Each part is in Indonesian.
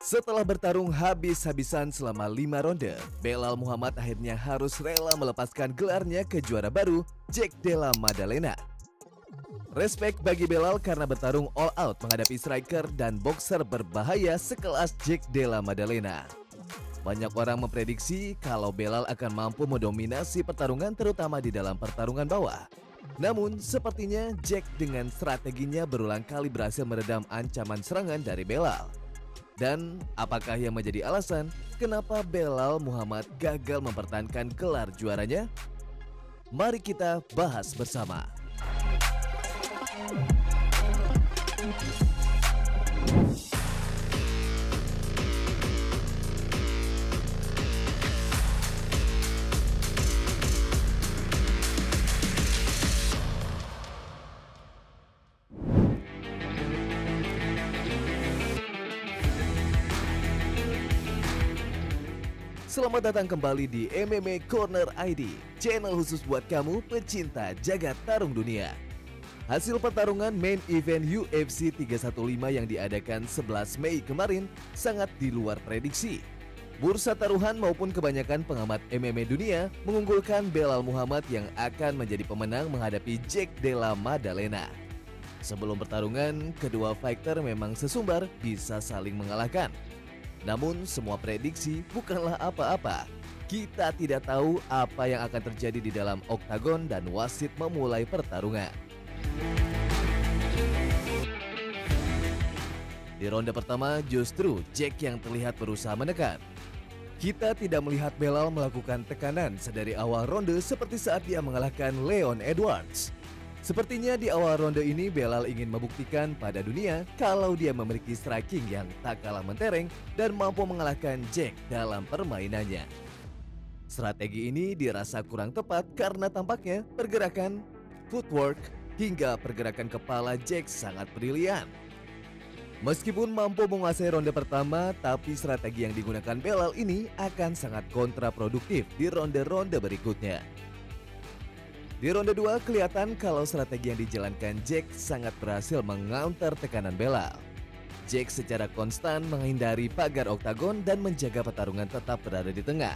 Setelah bertarung habis-habisan selama 5 ronde, Belal Muhammad akhirnya harus rela melepaskan gelarnya ke juara baru, Jack Della Maddalena. Respect bagi Belal karena bertarung all out menghadapi striker dan boxer berbahaya sekelas Jack Della Maddalena. Banyak orang memprediksi kalau Belal akan mampu mendominasi pertarungan terutama di dalam pertarungan bawah. Namun, sepertinya Jack dengan strateginya berulang kali berhasil meredam ancaman serangan dari Belal. Dan apakah yang menjadi alasan kenapa Belal Muhammad gagal mempertahankan gelar juaranya? Mari kita bahas bersama. Selamat datang kembali di MMA Corner ID, channel khusus buat kamu pecinta jagat tarung dunia. Hasil pertarungan main event UFC 315 yang diadakan 11 Mei kemarin sangat di luar prediksi. Bursa taruhan maupun kebanyakan pengamat MMA dunia mengunggulkan Belal Muhammad yang akan menjadi pemenang menghadapi Jack Della Maddalena. Sebelum pertarungan, kedua fighter memang sesumbar bisa saling mengalahkan. Namun semua prediksi bukanlah apa-apa. Kita tidak tahu apa yang akan terjadi di dalam oktagon dan wasit memulai pertarungan. Di ronde pertama justru Jack yang terlihat berusaha menekan. Kita tidak melihat Belal melakukan tekanan sedari awal ronde seperti saat dia mengalahkan Leon Edwards. Sepertinya di awal ronde ini Belal ingin membuktikan pada dunia kalau dia memiliki striking yang tak kalah mentereng dan mampu mengalahkan Jack dalam permainannya. Strategi ini dirasa kurang tepat karena tampaknya pergerakan, footwork, hingga pergerakan kepala Jack sangat brilian. Meskipun mampu menguasai ronde pertama, tapi strategi yang digunakan Belal ini akan sangat kontraproduktif di ronde-ronde berikutnya. Di ronde 2 kelihatan kalau strategi yang dijalankan Jack sangat berhasil mengaunter tekanan Belal. Jack secara konstan menghindari pagar oktagon dan menjaga pertarungan tetap berada di tengah.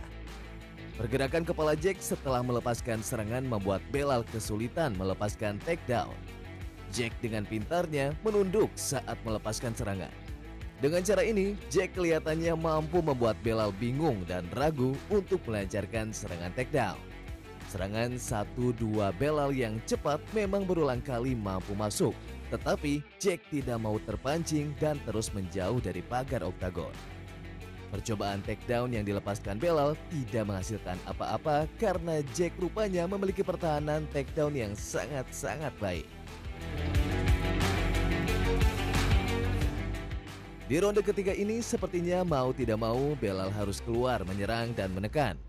Pergerakan kepala Jack setelah melepaskan serangan membuat Belal kesulitan melepaskan takedown. Jack dengan pintarnya menunduk saat melepaskan serangan. Dengan cara ini, Jack kelihatannya mampu membuat Belal bingung dan ragu untuk melancarkan serangan takedown. Serangan 1-2 Belal yang cepat memang berulang kali mampu masuk, tetapi Jack tidak mau terpancing dan terus menjauh dari pagar oktagon. Percobaan takedown yang dilepaskan Belal tidak menghasilkan apa-apa karena Jack rupanya memiliki pertahanan takedown yang sangat-sangat baik. Di ronde ketiga ini sepertinya mau tidak mau Belal harus keluar menyerang dan menekan.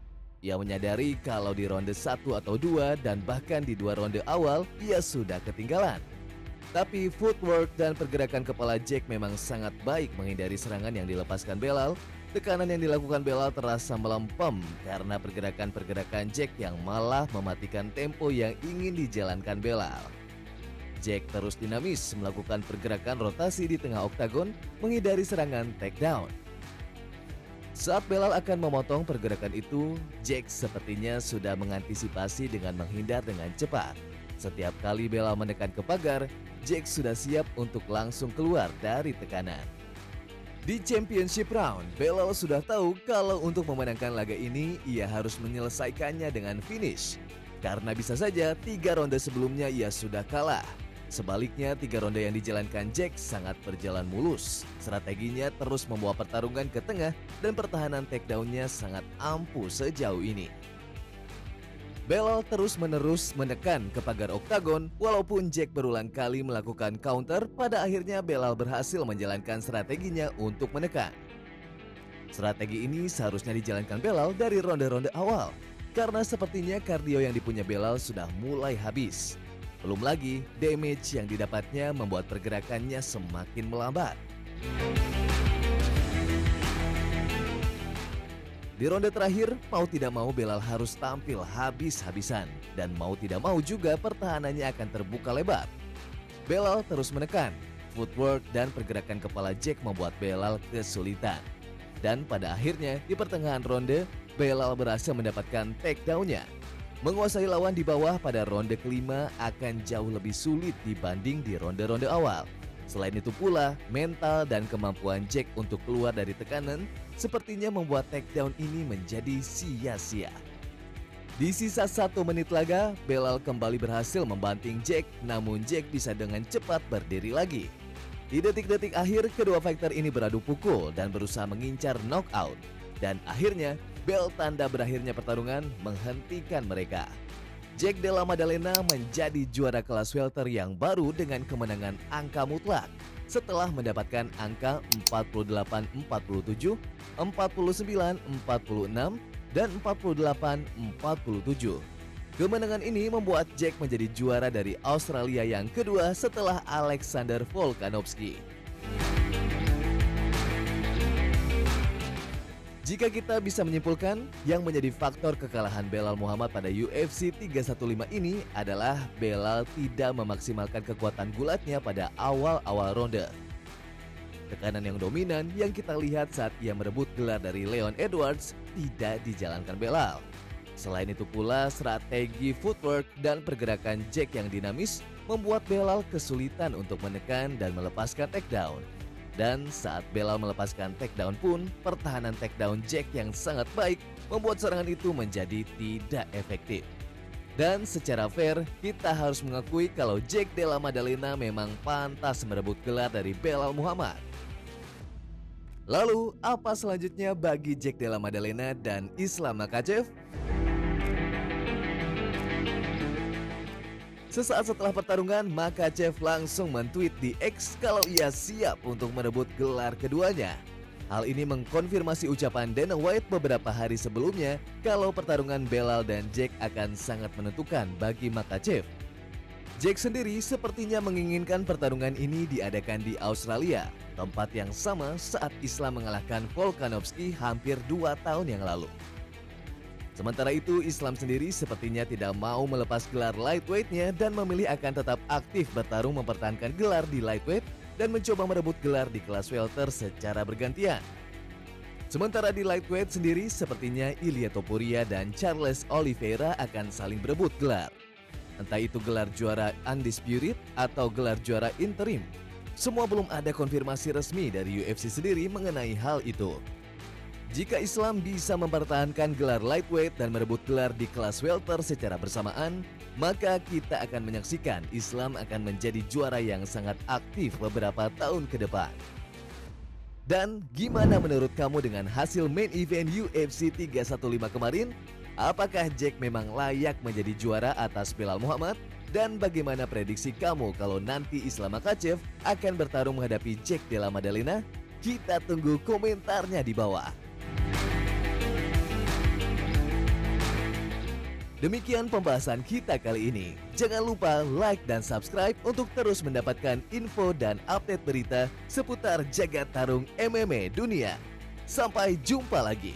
Ia menyadari kalau di ronde 1 atau 2 dan bahkan di 2 ronde awal ia sudah ketinggalan. Tapi footwork dan pergerakan kepala Jack memang sangat baik menghindari serangan yang dilepaskan Belal. Tekanan yang dilakukan Belal terasa melempem karena pergerakan-pergerakan Jack yang malah mematikan tempo yang ingin dijalankan Belal. Jack terus dinamis melakukan pergerakan rotasi di tengah oktagon menghindari serangan takedown. Saat Belal akan memotong pergerakan itu, Jack sepertinya sudah mengantisipasi dengan menghindar dengan cepat. Setiap kali Belal menekan ke pagar, Jack sudah siap untuk langsung keluar dari tekanan. Di championship round, Belal sudah tahu kalau untuk memenangkan laga ini, ia harus menyelesaikannya dengan finish. Karena bisa saja 3 ronde sebelumnya ia sudah kalah. Sebaliknya, 3 ronde yang dijalankan Jack sangat berjalan mulus. Strateginya terus membawa pertarungan ke tengah dan pertahanan takedown-nya sangat ampuh sejauh ini. Belal terus-menerus menekan ke pagar oktagon walaupun Jack berulang kali melakukan counter, pada akhirnya Belal berhasil menjalankan strateginya untuk menekan. Strategi ini seharusnya dijalankan Belal dari ronde-ronde awal karena sepertinya kardio yang dipunya Belal sudah mulai habis. Belum lagi, damage yang didapatnya membuat pergerakannya semakin melambat. Di ronde terakhir, mau tidak mau Belal harus tampil habis-habisan. Dan mau tidak mau juga pertahanannya akan terbuka lebar. Belal terus menekan. Footwork dan pergerakan kepala Jack membuat Belal kesulitan. Dan pada akhirnya di pertengahan ronde, Belal berhasil mendapatkan takedown-nya. Menguasai lawan di bawah pada ronde kelima akan jauh lebih sulit dibanding di ronde-ronde awal. Selain itu pula, mental dan kemampuan Jack untuk keluar dari tekanan sepertinya membuat takedown ini menjadi sia-sia. Di sisa 1 menit laga, Belal kembali berhasil membanting Jack, namun Jack bisa dengan cepat berdiri lagi. Di detik-detik akhir, kedua fighter ini beradu pukul dan berusaha mengincar knockout. Dan akhirnya, bel tanda berakhirnya pertarungan menghentikan mereka. Jack Della Maddalena menjadi juara kelas welter yang baru dengan kemenangan angka mutlak setelah mendapatkan angka 48-47, 49-46, dan 48-47. Kemenangan ini membuat Jack menjadi juara dari Australia yang kedua setelah Alexander Volkanovski. Jika kita bisa menyimpulkan, yang menjadi faktor kekalahan Belal Muhammad pada UFC 315 ini adalah Belal tidak memaksimalkan kekuatan gulatnya pada awal-awal ronde. Tekanan yang dominan yang kita lihat saat ia merebut gelar dari Leon Edwards tidak dijalankan Belal. Selain itu pula, strategi footwork dan pergerakan Jack yang dinamis membuat Belal kesulitan untuk menekan dan melepaskan takedown. Dan saat Belal melepaskan takedown pun, pertahanan takedown Jack yang sangat baik membuat serangan itu menjadi tidak efektif. Dan secara fair, kita harus mengakui kalau Jack Della Maddalena memang pantas merebut gelar dari Belal Muhammad. Lalu, apa selanjutnya bagi Jack Della Maddalena dan Islam Makhachev? Sesaat setelah pertarungan, Makhachev langsung men-tweet di X kalau ia siap untuk merebut gelar keduanya. Hal ini mengkonfirmasi ucapan Dana White beberapa hari sebelumnya kalau pertarungan Belal dan Jack akan sangat menentukan bagi Makhachev. Jack sendiri sepertinya menginginkan pertarungan ini diadakan di Australia, tempat yang sama saat Islam mengalahkan Volkanovski hampir 2 tahun yang lalu. Sementara itu, Islam sendiri sepertinya tidak mau melepas gelar lightweight-nya dan memilih akan tetap aktif bertarung mempertahankan gelar di lightweight dan mencoba merebut gelar di kelas welter secara bergantian. Sementara di lightweight sendiri, sepertinya Ilia Topuria dan Charles Oliveira akan saling berebut gelar. Entah itu gelar juara undisputed atau gelar juara interim. Semua belum ada konfirmasi resmi dari UFC sendiri mengenai hal itu. Jika Islam bisa mempertahankan gelar lightweight dan merebut gelar di kelas welter secara bersamaan, maka kita akan menyaksikan Islam akan menjadi juara yang sangat aktif beberapa tahun ke depan. Dan gimana menurut kamu dengan hasil main event UFC 315 kemarin? Apakah Jack memang layak menjadi juara atas Belal Muhammad? Dan bagaimana prediksi kamu kalau nanti Islam Makhachev akan bertarung menghadapi Jack Della Maddalena? Kita tunggu komentarnya di bawah. Demikian pembahasan kita kali ini. Jangan lupa like dan subscribe untuk terus mendapatkan info dan update berita seputar jagat tarung MMA dunia. Sampai jumpa lagi.